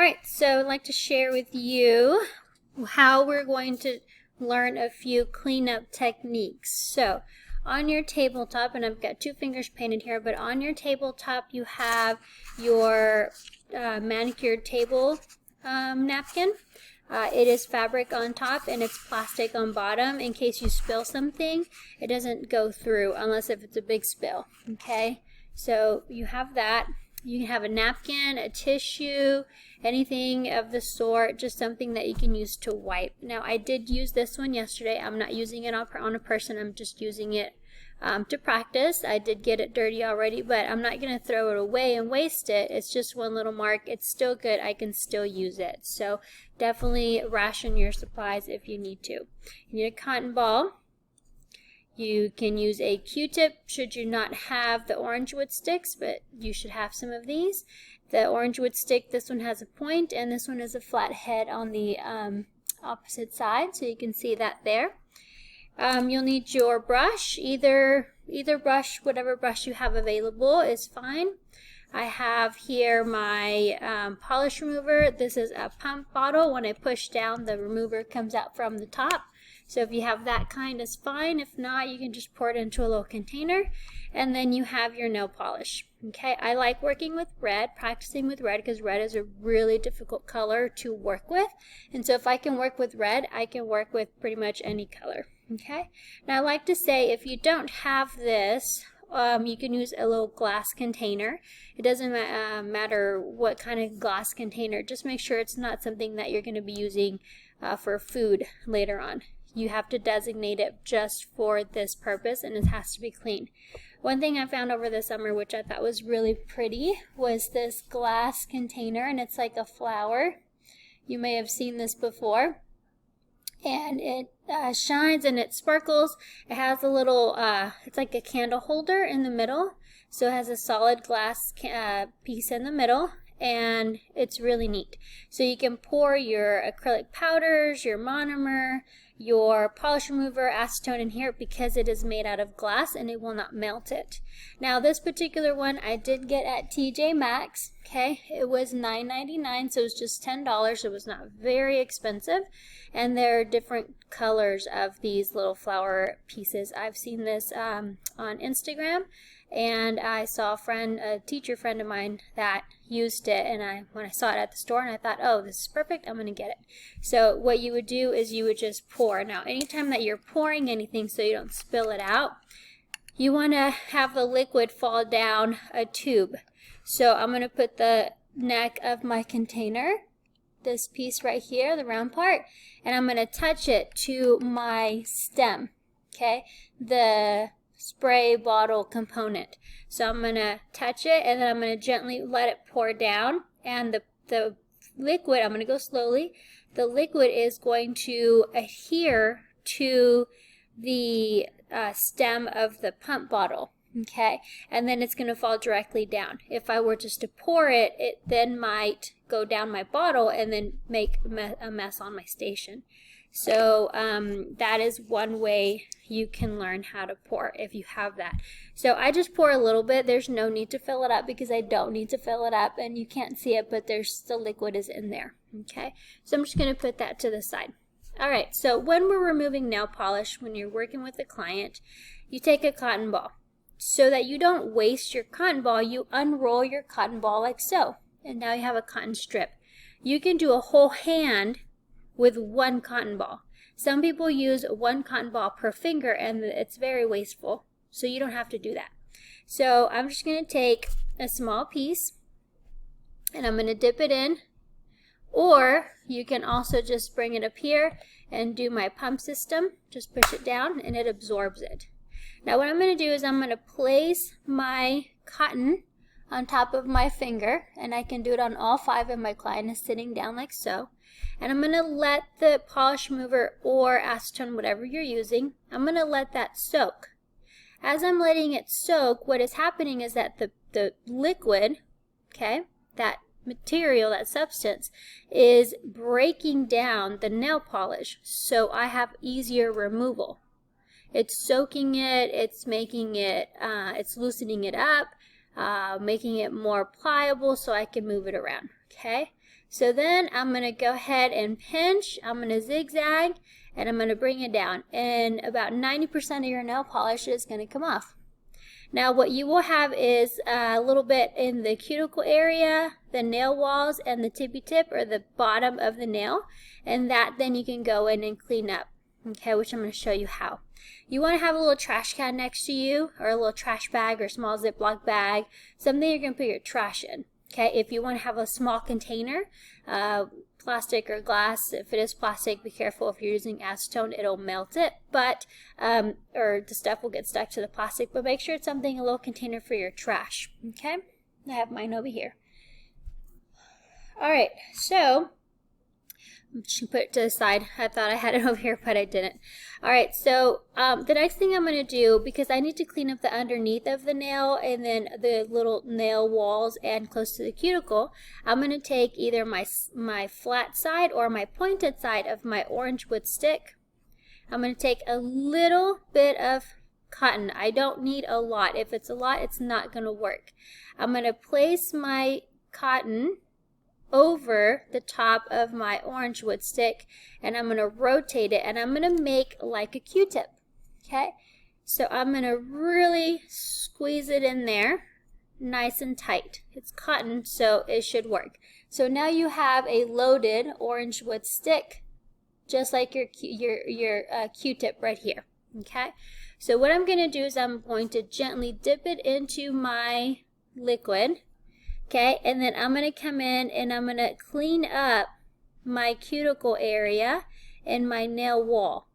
Alright, so I'd like to share with you how we're going to learn a few cleanup techniques. So on your tabletop, and I've got two fingers painted here, but on your tabletop you have your manicured table napkin. It is fabric on top and it's plastic on bottom. In case you spill something, it doesn't go through unless if it's a big spill. Okay, so you have that. You can have a napkin, a tissue, anything of the sort, just something that you can use to wipe. Now I did use this one yesterday. I'm not using it on a person, I'm just using it to practice. I did get it dirty already, but I'm not going to throw it away and waste it. It's just one little mark. It's still good. I can still use it. So definitely ration your supplies if you need to. You need a cotton ball. You can use a Q-tip should you not have the orange wood sticks, but you should have some of these. The orange wood stick, this one has a point and this one is a flat head on the opposite side, so you can see that there. You'll need your brush, either brush, whatever brush you have available is fine. I have here my polish remover. This is a pump bottle. When I push down, the remover comes out from the top. So if you have that kind, it's fine. If not, you can just pour it into a little container. And then you have your nail polish. Okay, I like working with red, practicing with red, because red is a really difficult color to work with. And so if I can work with red, I can work with pretty much any color. Okay, now I like to say if you don't have this, you can use a little glass container. It doesn't matter what kind of glass container, just make sure it's not something that you're going to be using for food later on. You have to designate it just for this purpose, and it has to be clean. One thing I found over the summer, which I thought was really pretty, was this glass container, and it's like a flower. You may have seen this before. And it shines and it sparkles. It has a little, it's like a candle holder in the middle. So it has a solid glass piece in the middle, and it's really neat. So you can pour your acrylic powders, your monomer, your polish remover, acetone in here because it is made out of glass and it will not melt it. Now this particular one I did get at TJ Maxx. Okay, it was $9.99, so it was just $10. It was not very expensive, and there are different colors of these little flower pieces. I've seen this on Instagram, and I saw a teacher friend of mine that used it, and when I saw it at the store, and I thought, oh, this is perfect, I'm gonna get it. So what you would do is you would just pour. Now anytime that you're pouring anything so you don't spill it out, you want to have the liquid fall down a tube. So I'm going to put the neck of my container, this piece right here, the round part, and I'm going to touch it to my stem, okay, the spray bottle component. So I'm going to touch it, and then I'm going to gently let it pour down, and the liquid, I'm going to go slowly, the liquid is going to adhere to the stem of the pump bottle. Okay, and then it's going to fall directly down. If I were just to pour it, it then might go down my bottle and then make a mess on my station. So that is one way you can learn how to pour if you have that. So I just pour a little bit. There's no need to fill it up because I don't need to fill it up, and you can't see it, but there's the liquid is in there. Okay, so I'm just going to put that to the side. Alright, so when we're removing nail polish, when you're working with a client, you take a cotton ball. So that you don't waste your cotton ball, you unroll your cotton ball like so. And now you have a cotton strip. You can do a whole hand with one cotton ball. Some people use one cotton ball per finger, and it's very wasteful. So you don't have to do that. So I'm just going to take a small piece, and I'm going to dip it in. Or you can also just bring it up here and do my pump system. Just push it down and it absorbs it. Now what I'm going to do is I'm going to place my cotton on top of my finger, and I can do it on all 5 of my client is sitting down like so. And I'm going to let the polish remover or acetone, whatever you're using, I'm going to let that soak. As I'm letting it soak, what is happening is that the liquid, okay, that material, that substance, is breaking down the nail polish, so I have easier removal. It's soaking it, it's making it, it's loosening it up, making it more pliable so I can move it around. Okay, so then I'm going to go ahead and pinch, I'm going to zigzag, and I'm going to bring it down, and about 90% of your nail polish is going to come off. Now what you will have is a little bit in the cuticle area, the nail walls, and the tippy tip, or the bottom of the nail, and that then you can go in and clean up, okay, which I'm going to show you how. You want to have a little trash can next to you, or a little trash bag, or small Ziploc bag, something you're going to put your trash in. Okay, if you want to have a small container, plastic or glass, if it is plastic, be careful if you're using acetone, it'll melt it, but, or the stuff will get stuck to the plastic, but make sure it's something, a little container for your trash, okay? I have mine over here. Alright, so, I'm just going to put it to the side. I thought I had it over here, but I didn't. Alright, so the next thing I'm going to do, because I need to clean up the underneath of the nail and then the little nail walls and close to the cuticle, I'm going to take either my flat side or my pointed side of my orange wood stick. I'm going to take a little bit of cotton. I don't need a lot. If it's a lot, it's not going to work. I'm going to place my cotton over the top of my orange wood stick, and I'm going to rotate it, and I'm going to make like a Q-tip. Okay, so I'm going to really squeeze it in there nice and tight. It's cotton, so it should work. So now you have a loaded orange wood stick, just like your Q-tip right here. Okay, so what I'm going to do is I'm going to gently dip it into my liquid. Okay, and then I'm going to come in and I'm going to clean up my cuticle area and my nail wall.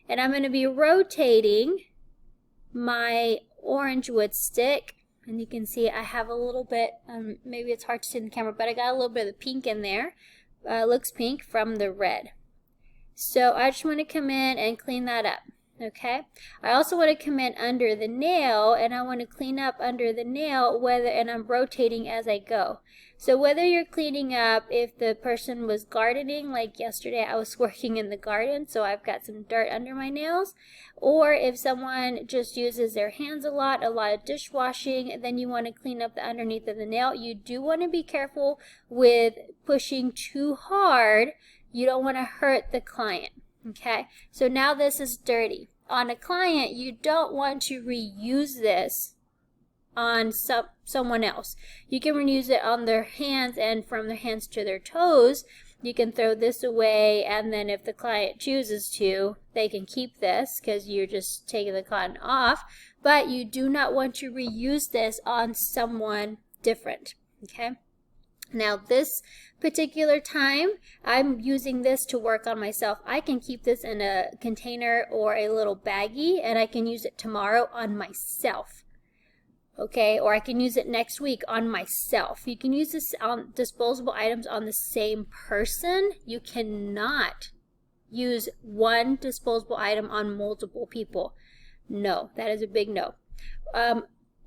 And I'm going to be rotating my orange wood stick. And you can see I have a little bit, maybe it's hard to see in the camera, but I got a little bit of the pink in there. Looks pink from the red. So I just want to come in and clean that up. Okay, I also want to come in under the nail, and I want to clean up under the nail, and I'm rotating as I go. So whether you're cleaning up, if the person was gardening, like yesterday I was working in the garden, so I've got some dirt under my nails, or if someone just uses their hands a lot of dishwashing, then you want to clean up the underneath of the nail. You do want to be careful with pushing too hard. You don't want to hurt the client. Okay, so now this is dirty. On a client, you don't want to reuse this on someone else. You can reuse it on their hands, and from their hands to their toes. You can throw this away, and then if the client chooses to, they can keep this because you're just taking the cotton off. But you do not want to reuse this on someone different. Okay. Now this particular time, I'm using this to work on myself. I can keep this in a container or a little baggie, and I can use it tomorrow on myself. Okay, or I can use it next week on myself. You can use this on disposable items on the same person. You cannot use one disposable item on multiple people. No, that is a big no.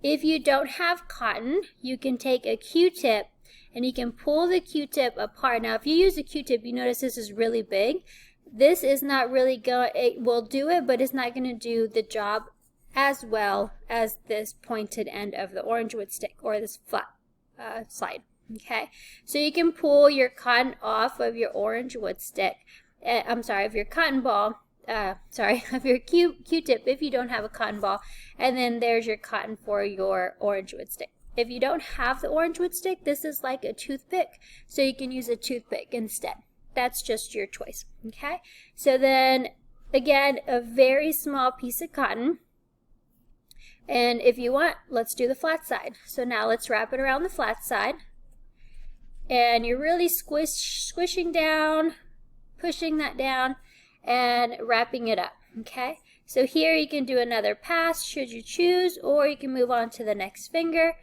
If you don't have cotton, you can take a Q-tip and you can pull the Q-tip apart. Now, if you use a Q-tip, you notice this is really big. This is not really going, it will do it, but it's not going to do the job as well as this pointed end of the orange wood stick or this flat side. Okay, so you can pull your cotton off of your orange wood stick. I'm sorry, of your cotton ball. Of your Q-tip if you don't have a cotton ball, and then there's your cotton for your orange wood stick. If you don't have the orange wood stick, this is like a toothpick, so you can use a toothpick instead. That's just your choice. Okay, so then again, a very small piece of cotton, and if you want, let's do the flat side. So now let's wrap it around the flat side, and you're really squishing down, pushing that down, and wrapping it up. Okay, so here you can do another pass should you choose, or you can move on to the next finger.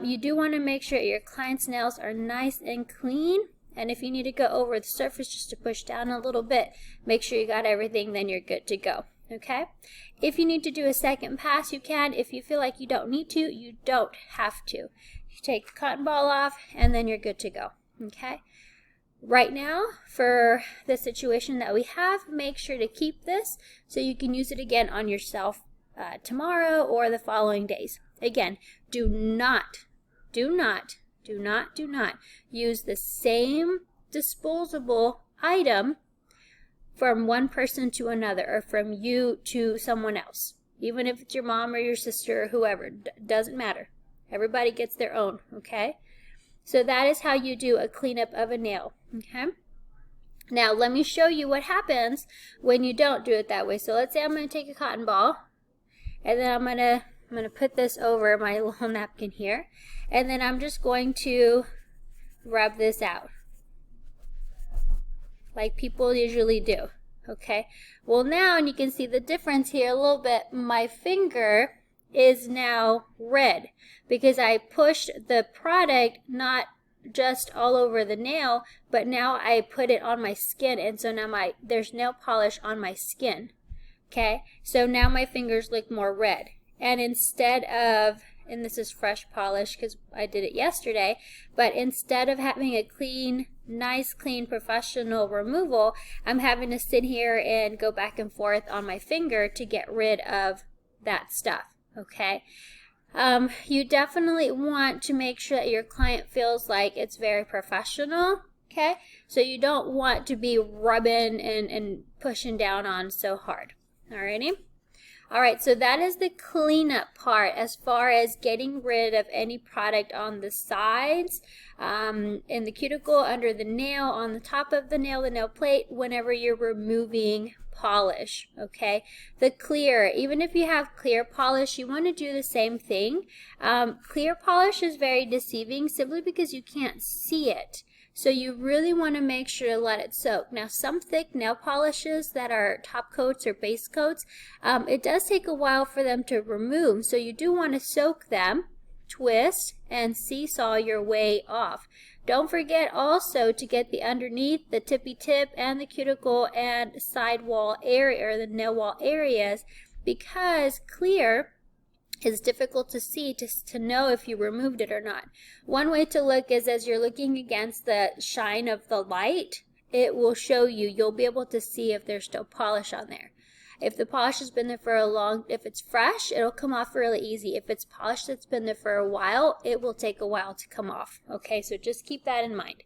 You do want to make sure your client's nails are nice and clean, and if you need to go over the surface just to push down a little bit, make sure you got everything, then you're good to go. Okay, if you need to do a second pass, you can. If you feel like you don't need to, you don't have to. You take the cotton ball off, and then you're good to go. Okay, right now, for the situation that we have, make sure to keep this so you can use it again on yourself tomorrow or the following days. Again, do not Do not use the same disposable item from one person to another, or from you to someone else. Even if it's your mom or your sister or whoever, doesn't matter. Everybody gets their own, okay? So that is how you do a cleanup of a nail, okay? Now let me show you what happens when you don't do it that way. So let's say I'm going to take a cotton ball, and then I'm going to put this over my little napkin here, and then I'm just going to rub this out like people usually do, okay? Well, now, and you can see the difference here a little bit, my finger is now red because I pushed the product not just all over the nail, but now I put it on my skin, and so now there's nail polish on my skin, okay? So now my fingers look more red. And instead of, and this is fresh polish because I did it yesterday, but instead of having a clean, nice, clean, professional removal, I'm having to sit here and go back and forth on my finger to get rid of that stuff, okay? You definitely want to make sure that your client feels like it's very professional, okay? So you don't want to be rubbing and pushing down on so hard, alrighty? Alright, so that is the cleanup part as far as getting rid of any product on the sides, in the cuticle, under the nail, on the top of the nail plate, whenever you're removing polish, okay? The clear, even if you have clear polish, you want to do the same thing. Clear polish is very deceiving simply because you can't see it. So you really want to make sure to let it soak. Now, some thick nail polishes that are top coats or base coats, it does take a while for them to remove. So you do want to soak them, twist, and seesaw your way off. Don't forget also to get the underneath, the tippy tip, and the cuticle and side wall area, or the nail wall areas, because clear is difficult to see to know if you removed it or not. One way to look is as you're looking against the shine of the light, it will show you, you'll be able to see if there's still polish on there. If the polish has been there for if it's fresh, it'll come off really easy. If it's polish that's been there for a while, it will take a while to come off. Okay, so just keep that in mind.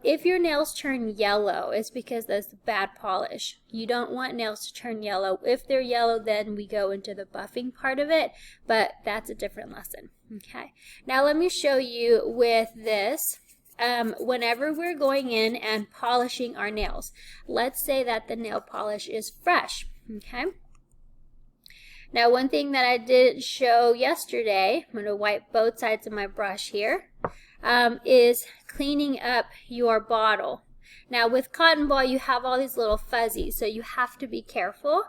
If your nails turn yellow, it's because that's bad polish. You don't want nails to turn yellow. If they're yellow, then we go into the buffing part of it, but that's a different lesson. Okay, now let me show you with this. Whenever we're going in and polishing our nails, let's say that the nail polish is fresh, okay? Now, one thing that I didn't show yesterday, I'm going to wipe both sides of my brush here, is cleaning up your bottle. Now, with cotton ball, you have all these little fuzzies, so you have to be careful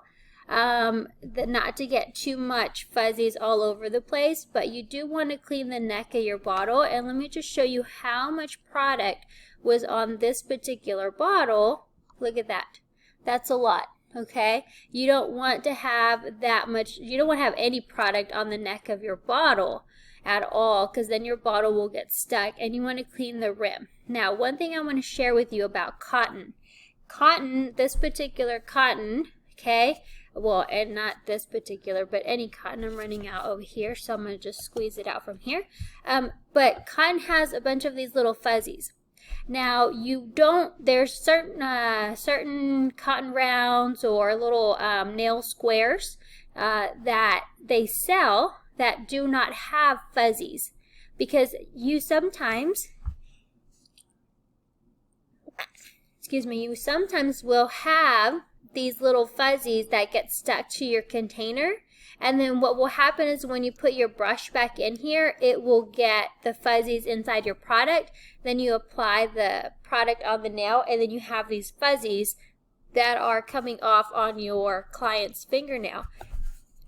not to get too much fuzzies all over the place, but you do want to clean the neck of your bottle. And let me just show you how much product was on this particular bottle. Look at that. That's a lot, okay? You don't want to have that much, you don't want to have any product on the neck of your bottle at all, because then your bottle will get stuck, and you want to clean the rim. Now, one thing I want to share with you about cotton. Cotton, this particular cotton, okay, well, and not this particular, but any cotton. I'm running out over here, so I'm going to just squeeze it out from here. But cotton has a bunch of these little fuzzies. Now, there's certain cotton rounds or little nail squares that they sell that do not have fuzzies, because you sometimes will have these little fuzzies that get stuck to your container, and then what will happen is when you put your brush back in here, it will get the fuzzies inside your product. Then you apply the product on the nail, and then you have these fuzzies that are coming off on your client's fingernail.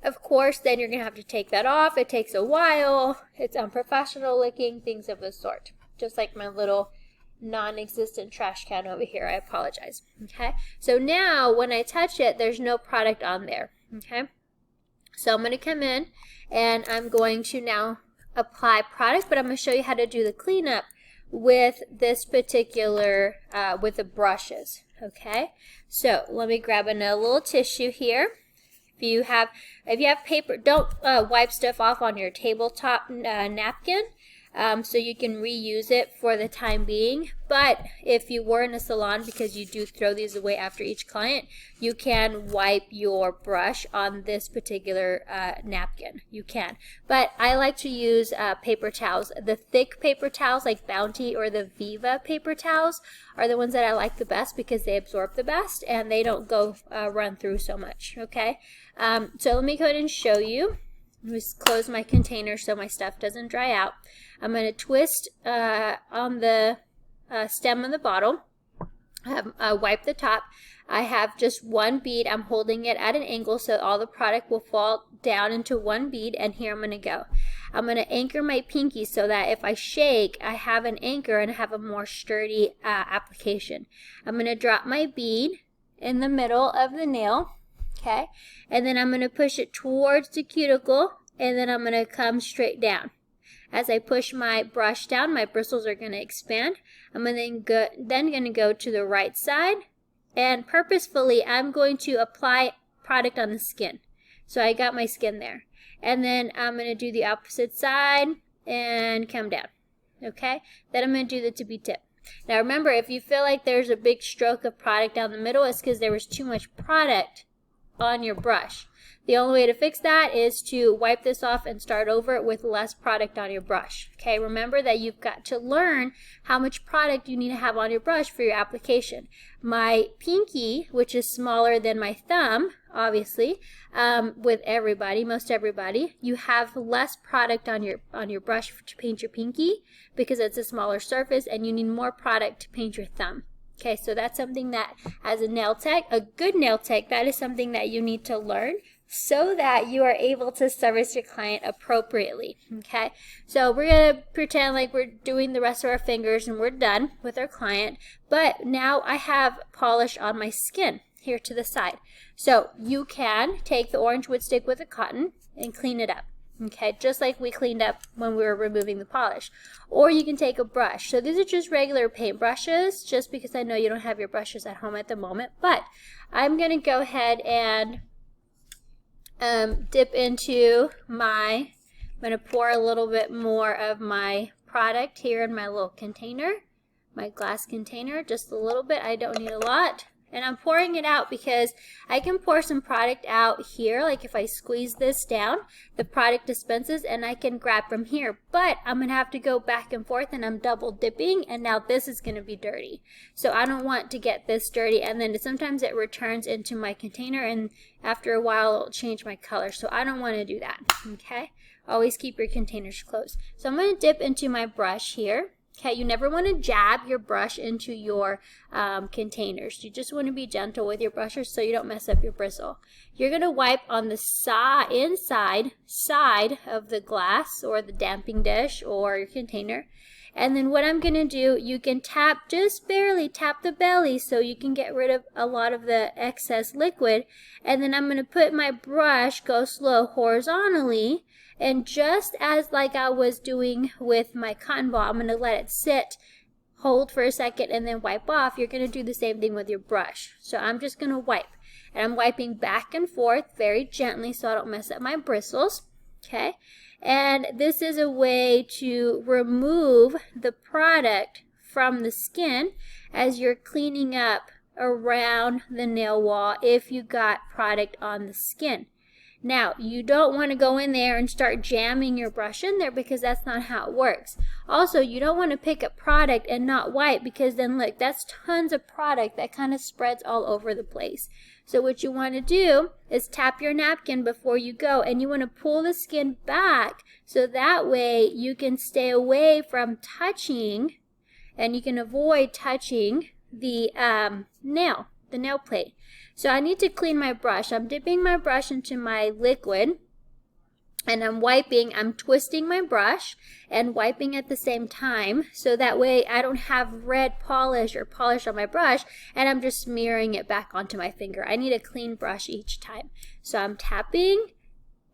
Of course, then you're going to have to take that off. It takes a while. It's unprofessional looking, things of the sort. Just like my little non-existent trash can over here. I apologize. Okay, so now when I touch it, there's no product on there. Okay, so I'm going to come in and I'm going to now apply product, but I'm going to show you how to do the cleanup with this particular, with the brushes. Okay, so let me grab another little tissue here. If you have paper, don't wipe stuff off on your tabletop napkin. so you can reuse it for the time being. But if you were in a salon, because you do throw these away after each client, you can wipe your brush on this particular napkin. You can. But I like to use paper towels. The thick paper towels like Bounty or the Viva paper towels are the ones that I like the best because they absorb the best and they don't go run through so much. Okay, so let me go ahead and show you. Just close my container so my stuff doesn't dry out. I'm going to twist on the stem of the bottle. Wipe the top. I have just one bead. I'm holding it at an angle so all the product will fall down into one bead, and here I'm going to go. I'm going to anchor my pinky so that if I shake, I have an anchor and have a more sturdy application. I'm going to drop my bead in the middle of the nail. Okay, and then I'm going to push it towards the cuticle, and then I'm going to come straight down. As I push my brush down, my bristles are going to expand. I'm then going to go to the right side, and purposefully I'm going to apply product on the skin. So I got my skin there. And then I'm going to do the opposite side and come down. Okay, then I'm going to do the tippy tip. Now remember, if you feel like there's a big stroke of product down the middle, it's because there was too much product on your brush. The only way to fix that is to wipe this off and start over with less product on your brush. Okay, remember that you've got to learn how much product you need to have on your brush for your application. My pinky, which is smaller than my thumb, obviously, with everybody, most everybody, you have less product on your brush to paint your pinky because it's a smaller surface, and you need more product to paint your thumb. Okay, so that's something that as a nail tech, a good nail tech, that is something that you need to learn so that you are able to service your client appropriately. Okay, so we're going to pretend like we're doing the rest of our fingers and we're done with our client, but now I have polish on my skin here to the side. So you can take the orange wood stick with a cotton and clean it up. Okay, just like we cleaned up when we were removing the polish. Or you can take a brush. So these are just regular paint brushes, just because I know you don't have your brushes at home at the moment. But I'm going to go ahead and dip into I'm going to pour a little bit more of my product here in my little container, my glass container, just a little bit. I don't need a lot. And I'm pouring it out because I can pour some product out here, like if I squeeze this down, the product dispenses and I can grab from here. But I'm going to have to go back and forth, and I'm double dipping, and now this is going to be dirty. So I don't want to get this dirty, and then sometimes it returns into my container, and after a while it'll change my color. So I don't want to do that, okay? Always keep your containers closed. So I'm going to dip into my brush here. Okay, you never want to jab your brush into your containers. You just want to be gentle with your brushes so you don't mess up your bristle. You're going to wipe on the inside side of the glass or the damping dish or your container. And then what I'm going to do, you can tap, just barely tap the belly so you can get rid of a lot of the excess liquid. And then I'm going to put my brush, go slow horizontally. And just as like I was doing with my cotton ball, I'm going to let it sit, hold for a second, and then wipe off. You're going to do the same thing with your brush. So I'm just going to wipe. And I'm wiping back and forth very gently so I don't mess up my bristles. Okay. And this is a way to remove the product from the skin as you're cleaning up around the nail wall if you got product on the skin. Now, you don't want to go in there and start jamming your brush in there because that's not how it works. Also, you don't want to pick up product and not wipe because then look, that's tons of product that kind of spreads all over the place. So what you want to do is tap your napkin before you go, and you want to pull the skin back so that way you can stay away from touching and you can avoid touching the nail plate. So I need to clean my brush. I'm dipping my brush into my liquid and I'm wiping, I'm twisting my brush and wiping at the same time so that way I don't have red polish or polish on my brush and I'm just smearing it back onto my finger. I need a clean brush each time. So I'm tapping,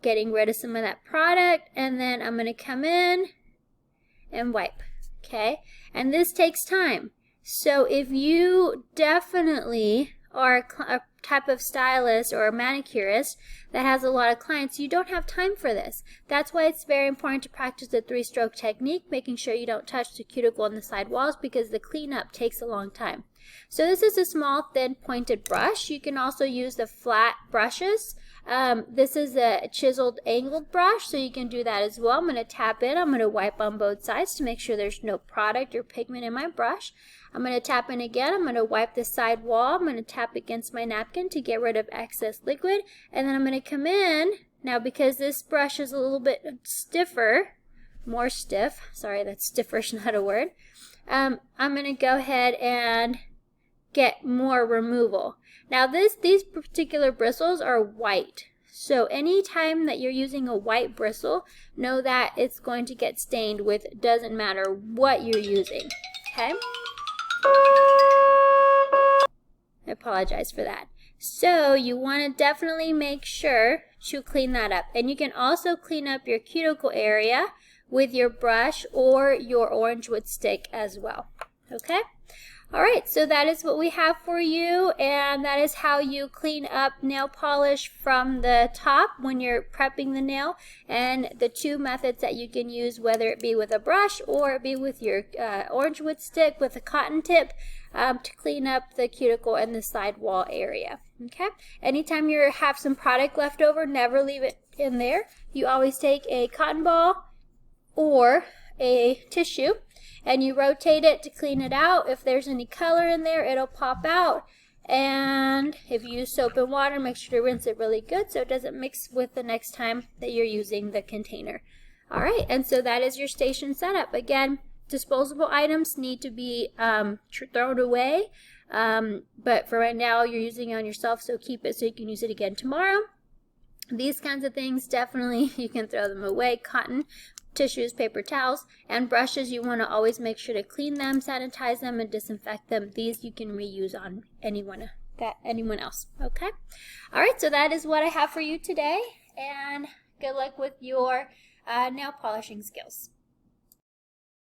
getting rid of some of that product, and then I'm going to come in and wipe. Okay? And this takes time. So if you definitely are a type of stylist or a manicurist that has a lot of clients, you don't have time for this. That's why it's very important to practice the 3-stroke technique, making sure you don't touch the cuticle and the side walls because the cleanup takes a long time. So this is a small, thin, pointed brush. You can also use the flat brushes. This is a chiseled, angled brush, so you can do that as well. I'm going to tap in. I'm going to wipe on both sides to make sure there's no product or pigment in my brush. I'm going to tap in again. I'm going to wipe the side wall. I'm going to tap against my napkin to get rid of excess liquid. And then I'm going to come in. Now, because this brush is a little bit stiffer, more stiff. Sorry, that's stiffer is not a word. I'm going to go ahead and get more removal. Now these particular bristles are white. So anytime that you're using a white bristle, know that it's going to get stained with, doesn't matter what you're using. Okay? I apologize for that. So you want to definitely make sure to clean that up. And you can also clean up your cuticle area with your brush or your orange wood stick as well. Okay? Alright, so that is what we have for you, and that is how you clean up nail polish from the top when you're prepping the nail, and the 2 methods that you can use, whether it be with a brush or it be with your orange wood stick with a cotton tip, to clean up the cuticle and the side wall area. Okay? Anytime you have some product left over, never leave it in there. You always take a cotton ball or a tissue and you rotate it to clean it out. If there's any color in there, it'll pop out. And if you use soap and water, make sure to rinse it really good so it doesn't mix with the next time that you're using the container. Alright, and so that is your station setup. Again, disposable items need to be thrown away, but for right now you're using it on yourself, so keep it so you can use it again tomorrow. These kinds of things, definitely you can throw them away. Cotton, tissues, paper towels, and brushes, you want to always make sure to clean them, sanitize them, and disinfect them. These you can reuse on anyone else. Okay? Alright, so that is what I have for you today, and good luck with your nail polishing skills.